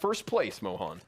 first place, Mohan.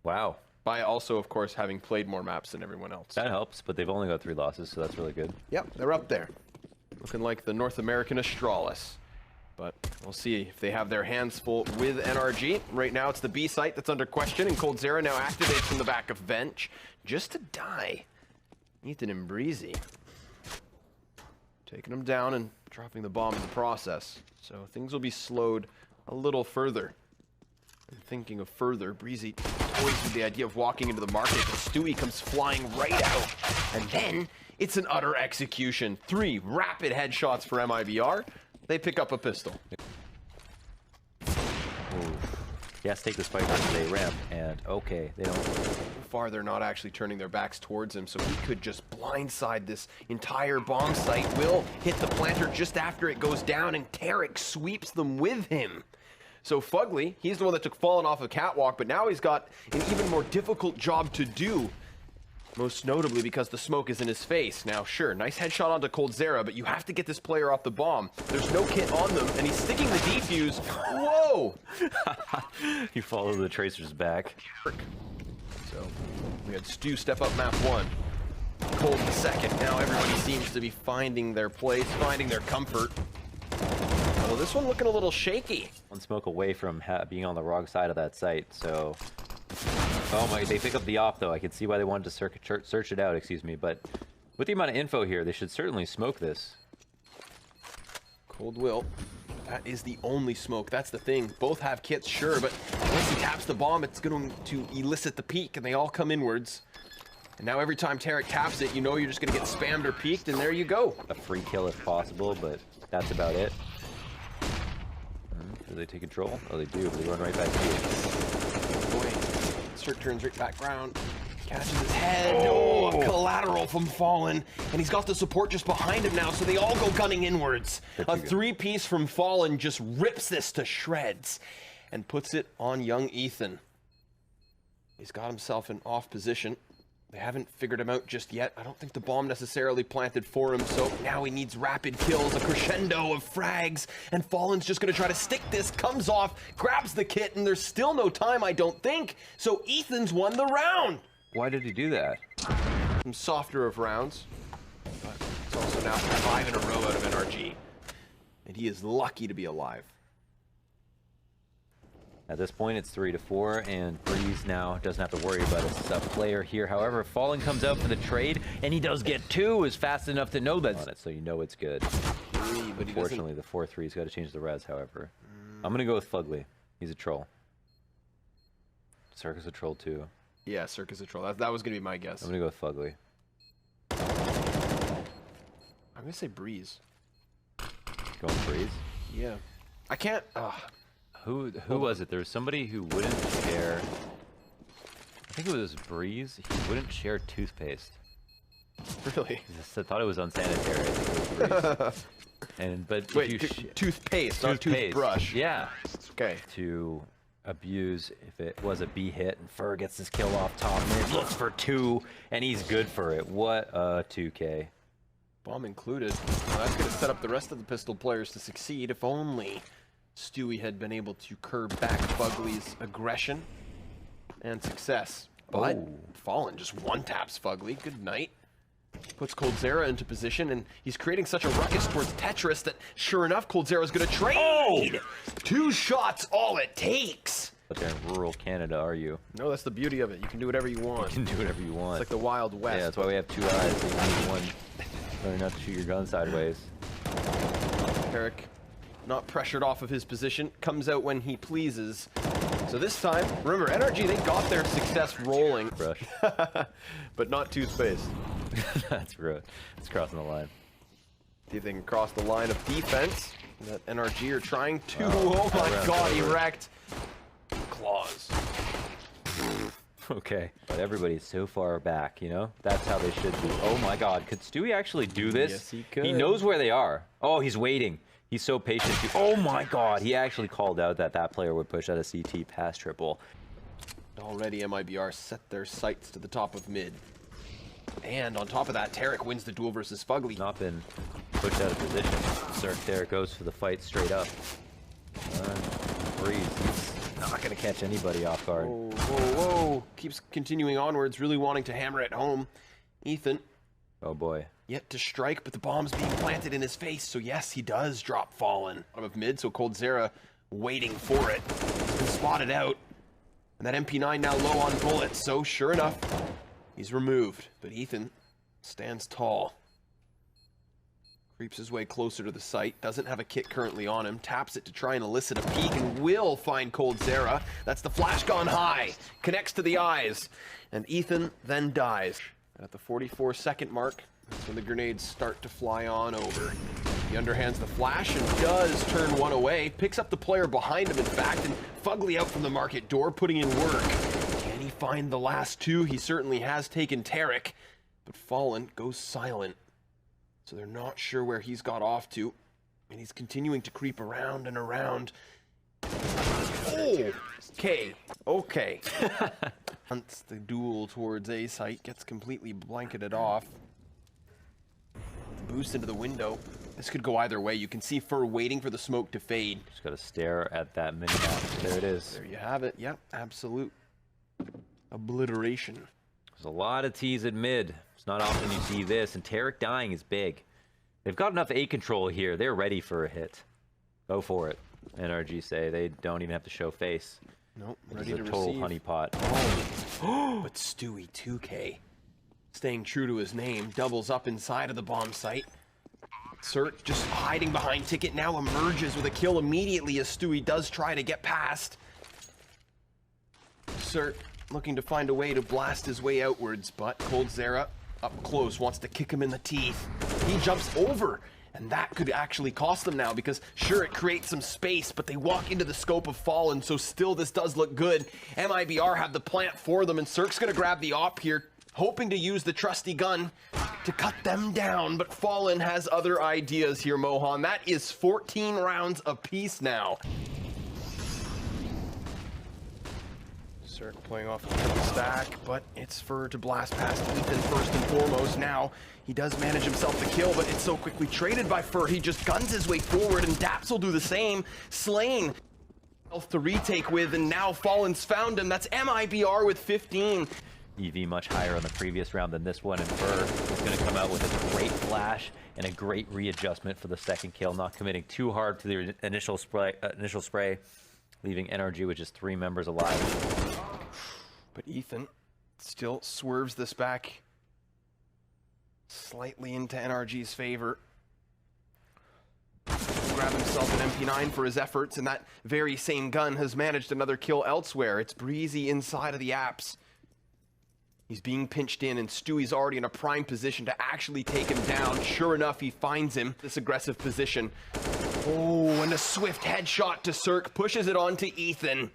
Wow. By also, of course, having played more maps than everyone else. That helps, but they've only got 3 losses, so that's really good. Yep, they're up there. Looking like the North American Astralis. But we'll see if they have their hands full with NRG. Right now, it's the B site that's under question, and coldzera now activates from the back of Vench just to die. Ethan and Breezy taking them down and dropping the bomb in the process. So things will be slowed a little further. And thinking of further, Breezy toys with the idea of walking into the market, but Stewie comes flying right out. And then it's an utter execution. 3 rapid headshots for MIBR. They pick up a pistol. He has to take this fight onto the ramp, and okay, they don't. So far, they're not actually turning their backs towards him, so he could just blindside this entire bomb site. Will hit the planter just after it goes down, and Tarek sweeps them with him. So Fugly, he's the one that took Fallen off a catwalk, but now he's got an even more difficult job to do. Most notably because the smoke is in his face. Now, sure, nice headshot onto coldzera, but you have to get this player off the bomb. There's no kit on them, and he's sticking the defuse. Whoa! You follow the tracers back. So, we had Stu step up map 1. Cold the second. Now everybody seems to be finding their place, finding their comfort. Well, this one looking a little shaky. One smoke away from being on the wrong side of that site, so... Oh my, they pick up the op though. I can see why they wanted to search it out, excuse me, but with the amount of info here, they should certainly smoke this. Cold Will. That is the only smoke. That's the thing. Both have kits, sure, but once he taps the bomb, it's going to elicit the peek, and they all come inwards. And now every time Tarek taps it, you know you're just going to get spammed or peeked, and there you go. A free kill if possible, but that's about it. Do they take control? Oh, they do, but they run right back to you. Boy. Cert turns right back around, catches his head. Oh, a collateral from Fallen, and he's got the support just behind him now, so they all go gunning inwards. A 3-piece from Fallen just rips this to shreds and puts it on young Ethan. He's got himself in off position. They haven't figured him out just yet. I don't think the bomb necessarily planted for him, so now he needs rapid kills, a crescendo of frags, and Fallen's just gonna try to stick this, comes off, grabs the kit, and there's still no time, I don't think, so Ethan's won the round! Why did he do that? Some softer of rounds, but it's also now 5 in a row out of NRG, and he is lucky to be alive. At this point, it's 3-4, and Breeze now doesn't have to worry about a sub-player here. However, Fallen comes out for the trade, and he does get 2, is fast enough to know that, so you know it's good. But unfortunately, the 4-3's got to change the res, however. I'm going to go with Fugly. He's a troll. Circus a troll, too. Yeah, Circus a troll. That was going to be my guess. I'm going to go with Fugly. I'm going to say Breeze. Going Breeze? Yeah. I can't... Who was it? There was somebody who wouldn't share... I think it was Breeze. He wouldn't share toothpaste. Really? I thought it was unsanitary. I think it was Breeze. But wait, toothpaste, not toothbrush. Yeah. Okay. To abuse if it was a B hit, and Fur gets his kill off top, and he looks for 2, and he's good for it. What a 2K. Bomb included. Well, that's going to set up the rest of the pistol players to succeed, if only Stewie had been able to curb back Fugly's aggression and success. But Fallen just one-taps Fugly. Good night. Puts coldzera into position, and he's creating such a ruckus towards Tetris that, sure enough, coldzera's going to trade. Oh! 2 shots, all it takes. But they're in rural Canada, are you? No, that's the beauty of it. You can do whatever you want. You can do whatever you want. It's like the Wild West. Yeah, that's why we have 2 eyes. So you need one. Learn not to shoot your gun sideways. Eric, not pressured off of his position, comes out when he pleases. So this time, remember, NRG, they got their success rolling. Brush. But not toothpaste. That's rude. It's crossing the line. See if they can cross the line of defense that NRG are trying to. Oh my god, he wrecked. Claws. Okay, but everybody's so far back, you know? That's how they should be. Oh my god, could Stewie actually do this? Yes, he could. He knows where they are. Oh, he's waiting. He's so patient. Oh my god, he actually called out that that player would push out a CT past triple. Already MIBR set their sights to the top of mid. And on top of that, Tarek wins the duel versus Fugly. Not been pushed out of position. Tarek goes for the fight straight up. Breeze. not going to catch anybody off guard. Whoa, whoa, whoa. Keeps continuing onwards, really wanting to hammer it home. Ethan. Oh boy. Yet to strike, but the bomb's being planted in his face. So yes, he does drop Fallen out of mid. So coldzera waiting for it. He's been spotted out. And that MP9 now low on bullets. So sure enough, he's removed. But Ethan stands tall. Creeps his way closer to the site. Doesn't have a kit currently on him. Taps it to try and elicit a peek and will find coldzera. That's the flash gone high. Connects to the eyes. And Ethan then dies. And at the 44-second mark, that's when the grenades start to fly on over. He underhands the flash and does turn one away. Picks up the player behind him, in fact, and Fugly out from the market door, putting in work. Can he find the last two? He certainly has taken Tarek, but Fallen goes silent. So they're not sure where he's got off to, and he's continuing to creep around and around. Oh, okay. Hunts the duel towards A site, gets completely blanketed off. Boost into the window. This could go either way. You can see Fur waiting for the smoke to fade. Just gotta stare at that mini-map. There it is. There you have it. Yep, absolute obliteration. There's a lot of T's in mid. It's not often you see this, and Tarek dying is big. They've got enough A control here. They're ready for a hit. Go for it. NRG say they don't even have to show face. Nope, ready to receive. Total honeypot. Oh. But Stewie 2K, staying true to his name, doubles up inside of the bomb site. Cert just hiding behind Ticket now emerges with a kill immediately as Stewie does try to get past. Cert looking to find a way to blast his way outwards, but coldzera up close wants to kick him in the teeth. He jumps over, and that could actually cost them now because sure, it creates some space, but they walk into the scope of Fallen, so still this does look good. MIBR have the plant for them, and Cirque's gonna grab the op here, hoping to use the trusty gun to cut them down, but Fallen has other ideas here, Mohan. That is 14 rounds apiece now. Cirque playing off the stack, but it's Fur to blast past Ethan first and foremost. Now, he does manage himself the kill, but it's so quickly traded by Fur. He just guns his way forward, and Daps will do the same. Slain health to retake with, and now Fallen's found him. That's MIBR with 15. EV much higher on the previous round than this one, and Fur is going to come out with a great flash and a great readjustment for the second kill, not committing too hard to the initial spray, leaving NRG with just 3 members alive. But Ethan still swerves this back slightly into NRG's favor. Grab himself an MP9 for his efforts, and that very same gun has managed another kill elsewhere. It's Breezy inside of the apps. He's being pinched in, and Stewie's already in a prime position to actually take him down. Sure enough, he finds him. This aggressive position. Oh, and a swift headshot to Cirque pushes it on to Ethan.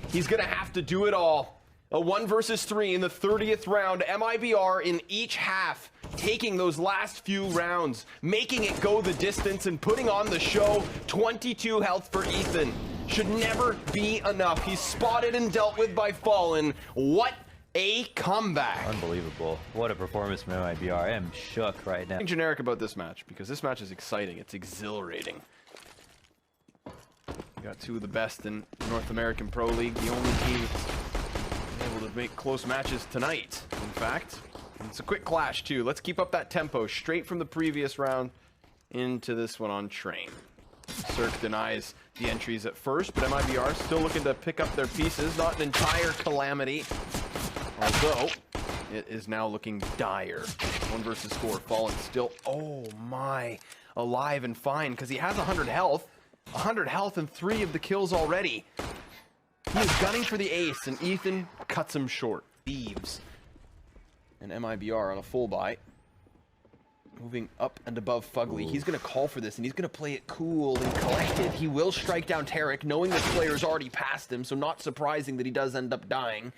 He's gonna have to do it all. A 1 versus 3 in the 30th round. MIBR in each half, taking those last few rounds, making it go the distance and putting on the show. 22 health for Ethan. Should never be enough. He's spotted and dealt with by Fallen. What a comeback. Unbelievable. What a performance from MIBR. I am shook right now. I'm generic about this match because this match is exciting. It's exhilarating. You got 2 of the best in North American Pro League. The only team able to make close matches tonight, in fact. And it's a quick clash, too. Let's keep up that tempo straight from the previous round into this one on Train. Cirque denies the entries at first, but MIBR still looking to pick up their pieces. Not an entire calamity, although it is now looking dire. 1 versus 4. Fallen still, oh my, alive and fine, because he has 100 health. 100 health and 3 of the kills already. He is gunning for the ace, and Ethan cuts him short. Thieves. And MIBR on a full buy. Moving up and above Fugly. He's going to call for this, and he's going to play it cool and collected. He will strike down Tarek, knowing this player's already past him, so not surprising that he does end up dying.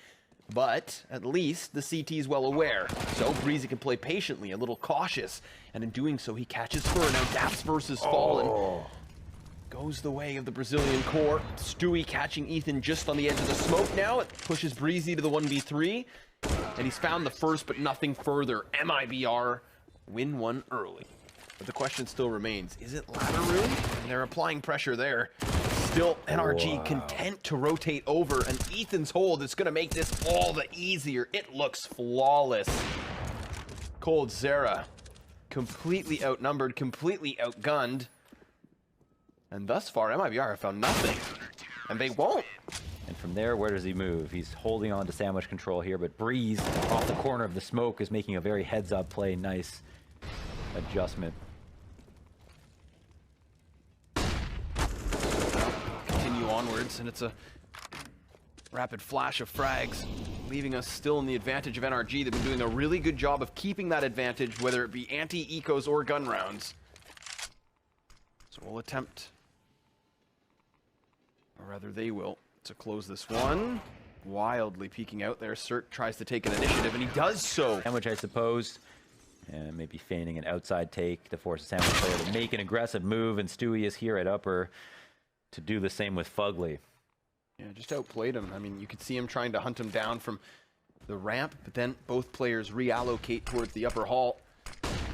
But at least the CT is well aware. So Breezy can play patiently, a little cautious. And in doing so, he catches Fur. Now Daps versus Fallen. Goes the way of the Brazilian core. Stewie catching Ethan just on the edge of the smoke now. It pushes Breezy to the 1v3. And he's found the first, but nothing further. MIBR win one early. But the question still remains, is it ladder room? And they're applying pressure there. still NRG content to rotate over, and Ethan's hold is going to make this all the easier. It looks flawless. coldzera completely outnumbered, completely outgunned. And thus far, MIBR have found nothing. And they won't. And from there, where does he move? He's holding on to sandwich control here, but Breeze off the corner of the smoke is making a very heads-up play. Nice adjustment. Continue onwards, and it's a rapid flash of frags, leaving us still in the advantage of NRG. They've been doing a really good job of keeping that advantage, whether it be anti-ecos or gun rounds. So we'll attempt, or rather they will, to close this one. Wildly peeking out there. Cirque tries to take an initiative, and he does so. Sandwich, I suppose, and maybe feigning an outside take to force a sandwich player to make an aggressive move, and Stewie is here at upper to do the same with Fugly. Yeah, just outplayed him. I mean, you could see him trying to hunt him down from the ramp, but then both players reallocate towards the upper hall.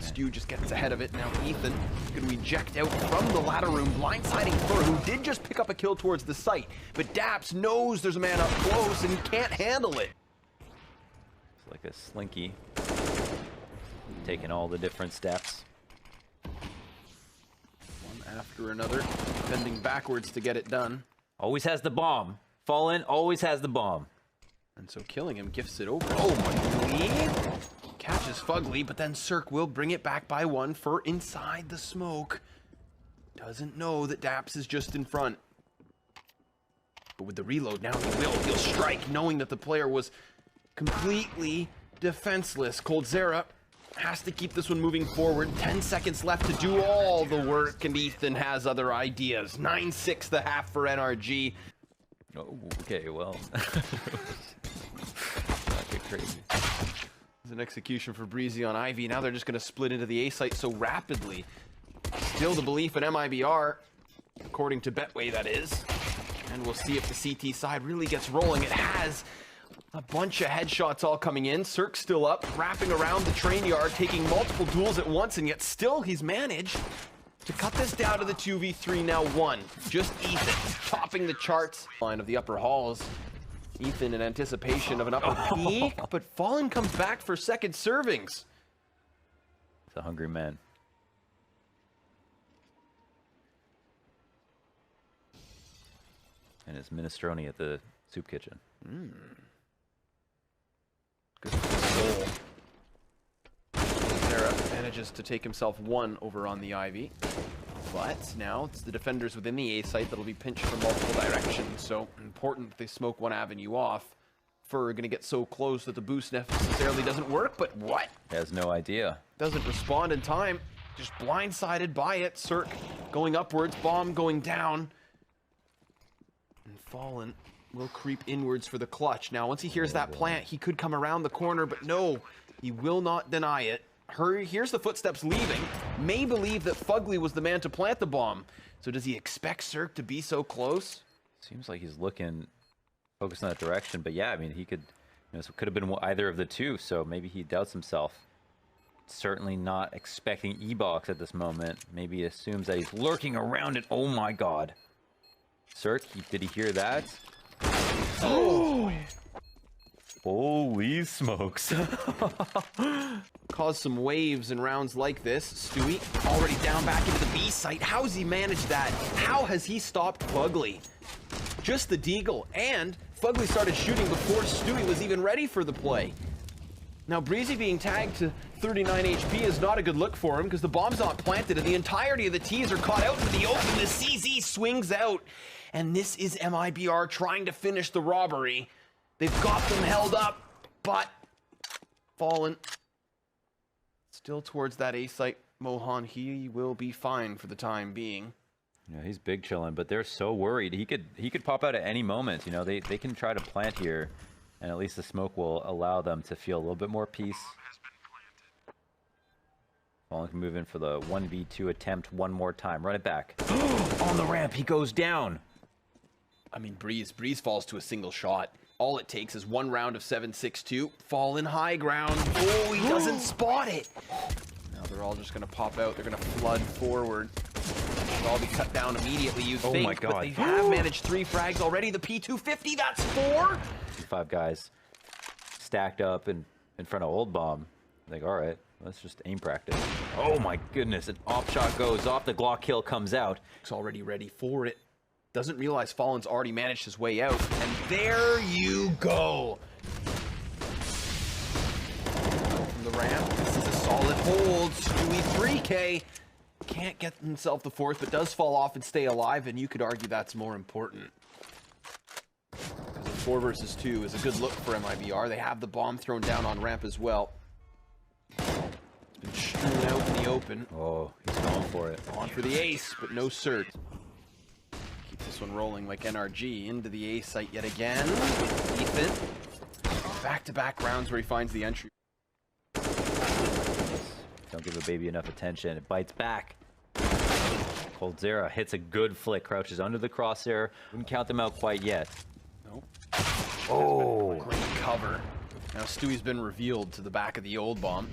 Stu just gets ahead of it. Now Ethan can reject out from the ladder room, blindsiding Fur, who did just pick up a kill towards the site. But Daps knows there's a man up close, and he can't handle it. It's like a slinky, taking all the different steps. One after another, bending backwards to get it done. Always has the bomb. Fallen always has the bomb. And so killing him gifts it over. Oh my. Catches Fugly, but then Cirque will bring it back by one. Fur inside the smoke. Doesn't know that Daps is just in front. But with the reload now, he'll strike, knowing that the player was completely defenseless. coldzera has to keep this one moving forward. 10 seconds left to do all the work, and Ethan has other ideas. 9-6 the half for NRG. Oh, okay, well. Not get crazy. An execution for Breezy on Ivy. Now they're just going to split into the A site so rapidly. Still the belief in MIBR, according to Betway, that is. And we'll see if the CT side really gets rolling. It has a bunch of headshots all coming in. Cirque's still up, wrapping around the train yard, taking multiple duels at once, and yet still he's managed to cut this down to the 2v3, now 1. Just Ethan topping the charts. Line of the upper halls. Ethan in anticipation of an upper peak, but Fallen comes back for second servings. It's a hungry man. And it's minestrone at the soup kitchen. Good for the soul. Sarah manages to take himself one over on the Ivy. But now it's the defenders within the A site that'll be pinched from multiple directions. So important that they smoke one avenue off. Fur gonna get so close that the boost necessarily doesn't work, but what? Has no idea. Doesn't respond in time. Just blindsided by it. Cirque going upwards, bomb going down. And Fallen will creep inwards for the clutch. Now, once he hears that plant, he could come around the corner, but no, he will not deny it. Here's the footsteps leaving. May believe that Fugly was the man to plant the bomb. So does he expect Cirque to be so close? Seems like he's looking, focused in that direction. But yeah, I mean, he could, this could have been either of the two. So maybe he doubts himself. Certainly not expecting E-Box at this moment. Maybe he assumes that he's lurking around it. Oh my God. Cirque, did he hear that? Oh! Holy smokes. Cause some waves in rounds like this. Stewie already down back into the B site. How's he managed that? How has he stopped Fugly? Just the deagle, and Fugly started shooting before Stewie was even ready for the play. Now Breezy being tagged to 39 HP is not a good look for him because the bomb's not planted and the entirety of the T's are caught out into the open. The CZ swings out, and this is MIBR trying to finish the robbery. They've got them held up, but Fallen still towards that A site. Mohan, he will be fine for the time being. Yeah, he's big chilling, but they're so worried. He could pop out at any moment. You know, they can try to plant here, and at least the smoke will allow them to feel a little bit more peace. Fallen can move in for the 1v2 attempt one more time. Run it back. On the ramp, he goes down. I mean, Breeze falls to a single shot. All it takes is one round of 7.62. Fallen high ground. Oh, he doesn't spot it. Now they're all just going to pop out. They're going to flood forward. It'll all be cut down immediately, you'd think. My God. But they have managed 3 frags already. The P250, that's 4. 5 guys stacked up in front of Old Bomb. Like, all right, let's just aim practice. Oh my goodness, an op shot goes off, the Glock kill comes out. He's already ready for it. Doesn't realize Fallen's already managed his way out. And there you go. From the ramp, this is a solid hold. Stewie 3K. Can't get himself the 4th, but does fall off and stay alive, and you could argue that's more important. Because a 4 versus 2 is a good look for MIBR. They have the bomb thrown down on ramp as well. It's been strewn out in the open. Oh, he's going for it. On for the ace, but no cert. Keep this one rolling like NRG into the A site yet again. Ethan. Back-to-back rounds where he finds the entry. Don't give a baby enough attention. It bites back. coldzera hits a good flick, crouches under the crosshair. Wouldn't count them out quite yet. Nope. Oh, great cover. Now Stewie's been revealed to the back of the Old Bomb.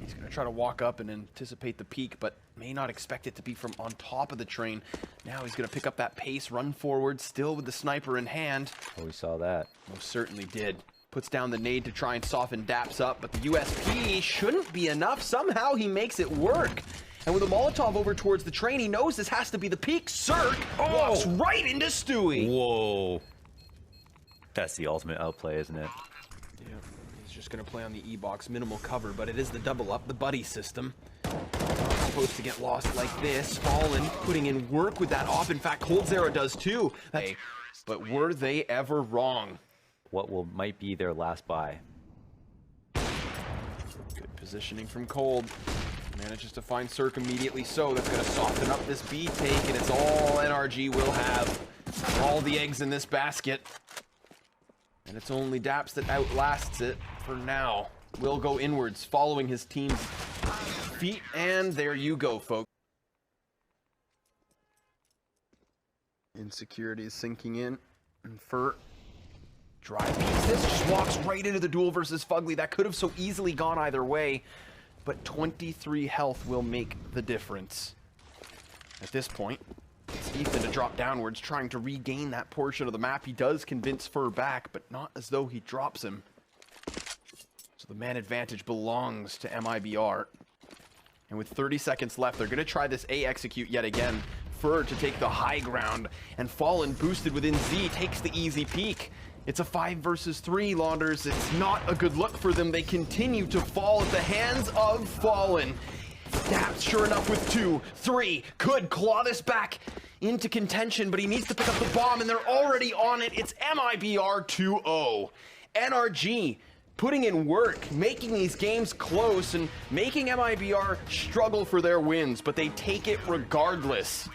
He's going to try to walk up and anticipate the peak, but may not expect it to be from on top of the train. Now he's going to pick up that pace, run forward, still with the sniper in hand. Oh, we saw that. Most certainly did. Puts down the nade to try and soften Daps up, but the USP shouldn't be enough. Somehow he makes it work. And with a Molotov over towards the train, he knows this has to be the peak. Cirque walks right into Stewie. Whoa. That's the ultimate outplay, isn't it? Yeah, he's just going to play on the E-box, minimal cover, but it is the double up, the buddy system. Not supposed to get lost like this. Fallen putting in work with that op. In fact, coldzera does too. But were they ever wrong? What might be their last buy. Good positioning from Cold. Manages to find Cirque immediately, so that's going to soften up this B take, and it's all NRG will have. All the eggs in this basket. And it's only Daps that outlasts it for now. Will go inwards, following his team's feet, and there you go, folks. Insecurity is sinking in, and Fur dry beats this, just walks right into the duel versus Fugly. That could have so easily gone either way, but 23 health will make the difference. At this point, it's Ethan to drop downwards, trying to regain that portion of the map. He does convince Fur back, but not as though he drops him. So the man advantage belongs to MIBR. And with 30 seconds left, they're going to try this A execute yet again. Fur to take the high ground, and Fallen boosted within Z takes the easy peek. It's a 5 versus 3, Launders. It's not a good look for them. They continue to fall at the hands of Fallen. Daps, sure enough, with 2, 3, could claw this back into contention, but he needs to pick up the bomb, and they're already on it. It's MIBR 2-0. NRG putting in work, making these games close, and making MIBR struggle for their wins, but they take it regardless.